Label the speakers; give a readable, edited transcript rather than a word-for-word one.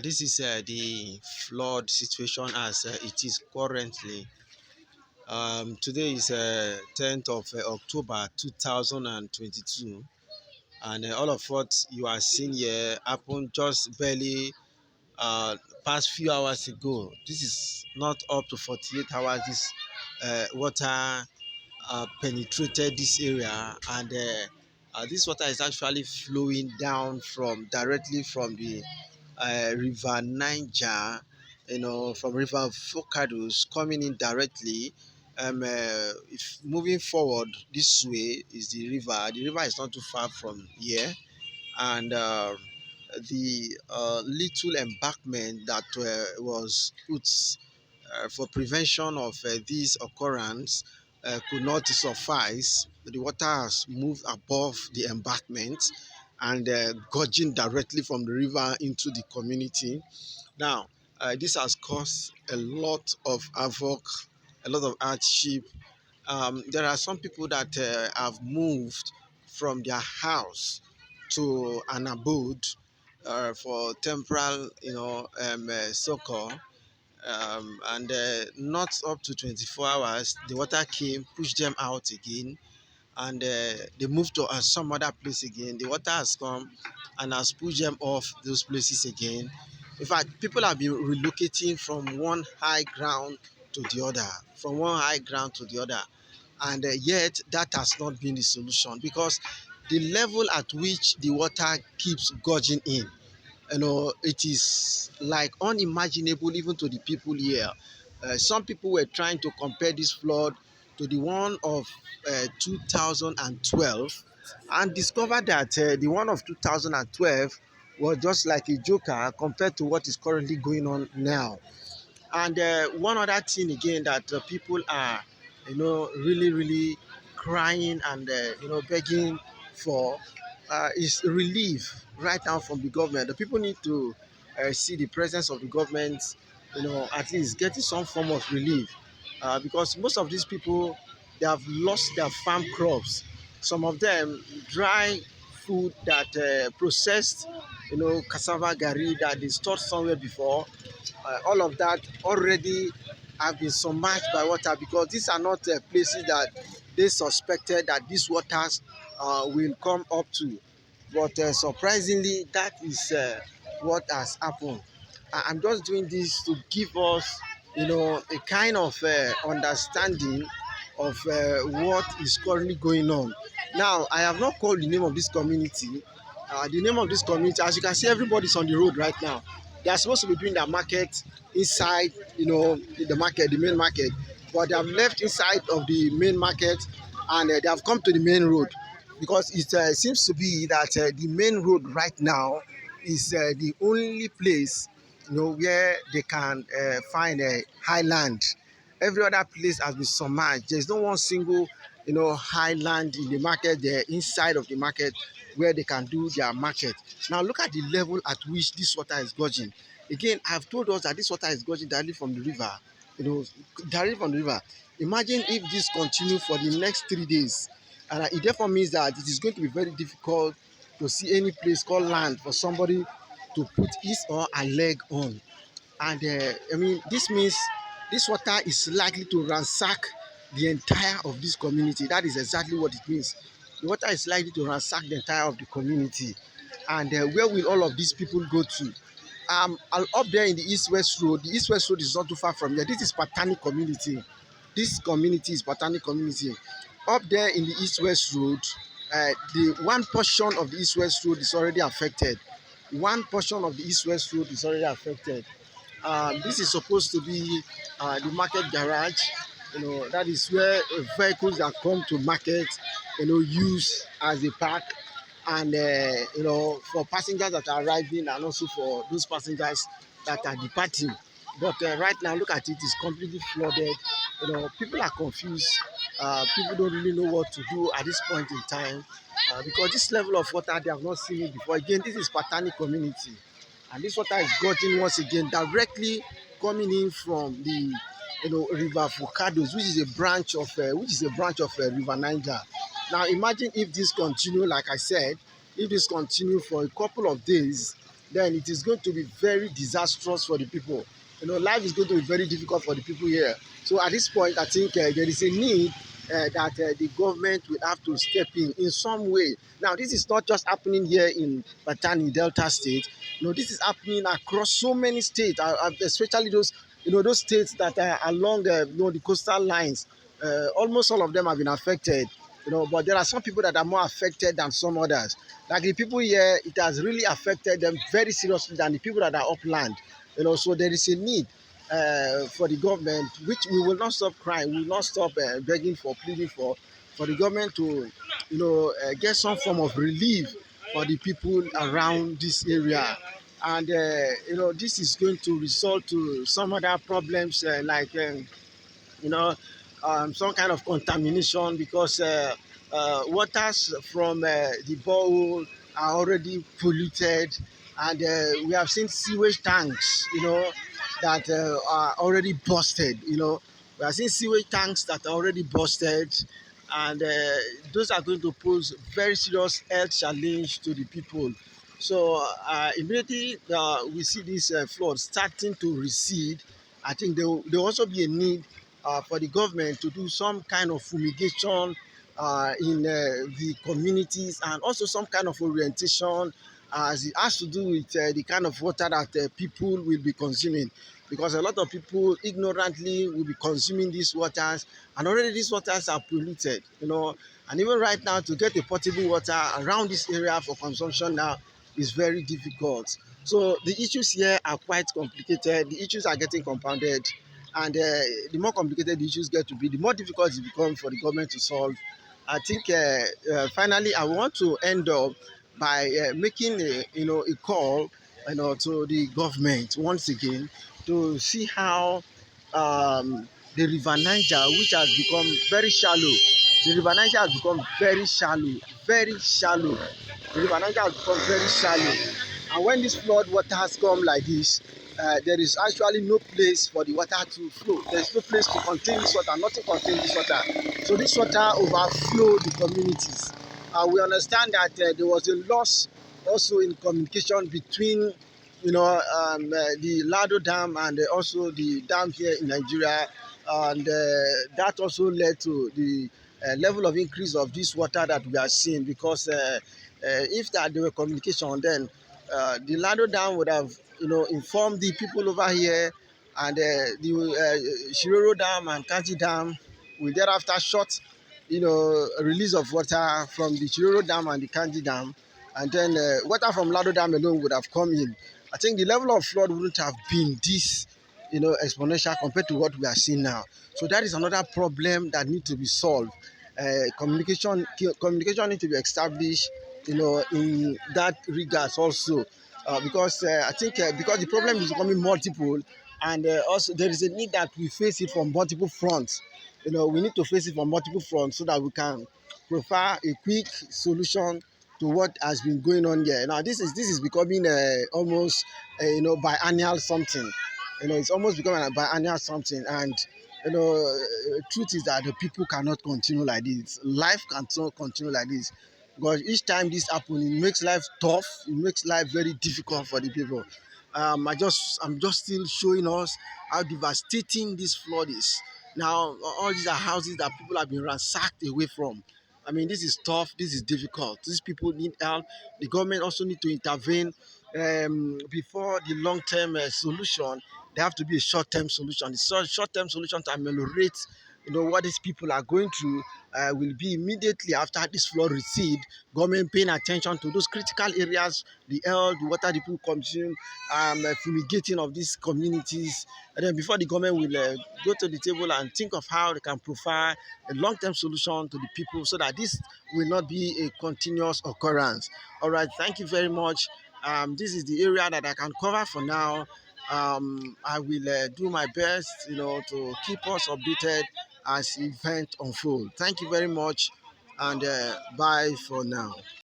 Speaker 1: This is the flood situation as it is currently. Today is 10th of October 2022, and all of what you are seeing here happened just barely past few hours ago. This is not up to 48 hours. This water penetrated this area, and this water is actually flowing down from directly from the river Niger, from river Focados coming in directly. If moving forward this way is the river. The river is not too far from here, and the little embankment that was put for prevention of this occurrence could not suffice. The water has moved above the embankment and gurging directly from the river into the community. Now, this has caused a lot of havoc, a lot of hardship. There are some people that have moved from their house to an abode for temporal, succor, and not up to 24 hours, the water came, pushed them out again, and they moved to some other place again. The water has come and has pushed them off those places again. In fact, people have been relocating from one high ground to the other, from one high ground to the other, and yet that has not been the solution because the level at which the water keeps gurging in, it is like unimaginable even to the people here. Some people were trying to compare this flood to the one of 2012 and discovered that the one of 2012 was just like a joker compared to what is currently going on now. And one other thing again that people are, really, really crying and, begging for is relief right now from the government. The people need to see the presence of the government, at least getting some form of relief because most of these people, they have lost their farm crops. Some of them dry food that processed, cassava gari that they stored somewhere before, all of that already have been submerged by water because these are not places that they suspected that these waters will come up to. But surprisingly, that is what has happened. I'm just doing this to give us, a kind of understanding of what is currently going on. Now, I have not called the name of this community. The name of this community, as you can see, everybody's on the road right now. They are supposed to be doing their market inside, the market, the main market, but they have left inside of the main market and they have come to the main road because it seems to be that the main road right now is the only place, where they can find a highland. Every other place has been submerged. There's no one single, highland in the market there, inside of the market, where they can do their market. Now look at the level at which this water is gurging. Again, I've told us that this water is gurging directly from the river, you know, directly from the river. Imagine if this continues for the next 3 days, and it therefore means that it is going to be very difficult to see any place called land for somebody to put his or her leg on. And this means this water is likely to ransack the entire of this community. That is exactly what it means. The water is likely to ransack the entire of the community. And where will all of these people go to? Up there in the east-west road. The east-west road is not too far from here. This is Patani community. This community is Patani community. Up there in the east-west road, the one portion of the east-west road is already affected. One portion of the east-west road is already affected. This is supposed to be the market garage. That is where vehicles that come to market, use as a park, and for passengers that are arriving and also for those passengers that are departing. But right now, look at it; it's completely flooded. People are confused. People don't really know what to do at this point in time because this level of water they have not seen it before. Again, this is Patani community, and this water is gurging once again directly coming in from the river Focados, which is a branch of river Niger. Now imagine if this continue, like I said, if this continue for a couple of days, then it is going to be very disastrous for the people. Life is going to be very difficult for the people here. So at this point, I think there is a need that the government will have to step in some way. Now, this is not just happening here in Patani, Delta State. This is happening across so many states, especially those states that are along the coastal lines. Almost all of them have been affected. But there are some people that are more affected than some others. Like the people here, it has really affected them very seriously than the people that are upland. So there is a need for the government, which we will not stop crying, we will not stop begging for, pleading for the government to, get some form of relief for the people around this area. And this is going to result to some other problems like you know, some kind of contamination because waters from the borehole are already polluted, and we have seen sewage tanks, that are already busted. We have seen sewage tanks that are already busted, and those are going to pose very serious health challenge to the people. So immediately we see this flood starting to recede. I think there will also be a need for the government to do some kind of fumigation in the communities, and also some kind of orientation as it has to do with the kind of water that people will be consuming, because a lot of people ignorantly will be consuming these waters, and already these waters are polluted, and even right now to get a potable water around this area for consumption now is very difficult. So the issues here are quite complicated. The issues are getting compounded, and the more complicated the issues get to be, the more difficult it becomes for the government to solve. I think finally I want to end up by making a call, to the government once again to see how the River Niger, which has become very shallow, the River Niger has become very shallow, very shallow. The River Niger has become very shallow, and when this flood waters come like this, there is actually no place for the water to flow. There is no place to contain this water. Nothing contains this water. So this water overflow the communities. We understand that there was a loss also in communication between, the Lado Dam and also the dam here in Nigeria, and that also led to the level of increase of this water that we are seeing. Because if that there were communication, then the Lado Dam would have, informed the people over here, and the Shiroro Dam and Kaji Dam will thereafter shut, a release of water from the Shiroro Dam and the Kanji Dam, and then water from Lado Dam alone would have come in. I think the level of flood wouldn't have been this, exponential compared to what we are seeing now. So that is another problem that needs to be solved. Communication needs to be established, in that regards also, because I think because the problem is becoming multiple, and also there is a need that we face it from multiple fronts. We need to face it from multiple fronts so that we can provide a quick solution to what has been going on here. Now this is becoming almost biannual something. It's almost becoming a biannual something, and truth is that the people cannot continue like this. Life cannot continue like this, because each time this happens, it makes life tough. It makes life very difficult for the people. I'm just still showing us how devastating this flood is. Now, all these are houses that people have been ransacked away from. I mean, this is tough. This is difficult. These people need help. The government also need to intervene before the long-term solution. There have to be a short-term solution. The short-term solution to ameliorate, what these people are going through will be immediately after this flood recede. Government paying attention to those critical areas, the air, the water the people consume, fumigating of these communities, and then before the government will go to the table and think of how they can provide a long-term solution to the people, so that this will not be a continuous occurrence. All right, thank you very much. This is the area that I can cover for now. I will do my best, to keep us updated as events unfold. Thank you very much, and bye for now.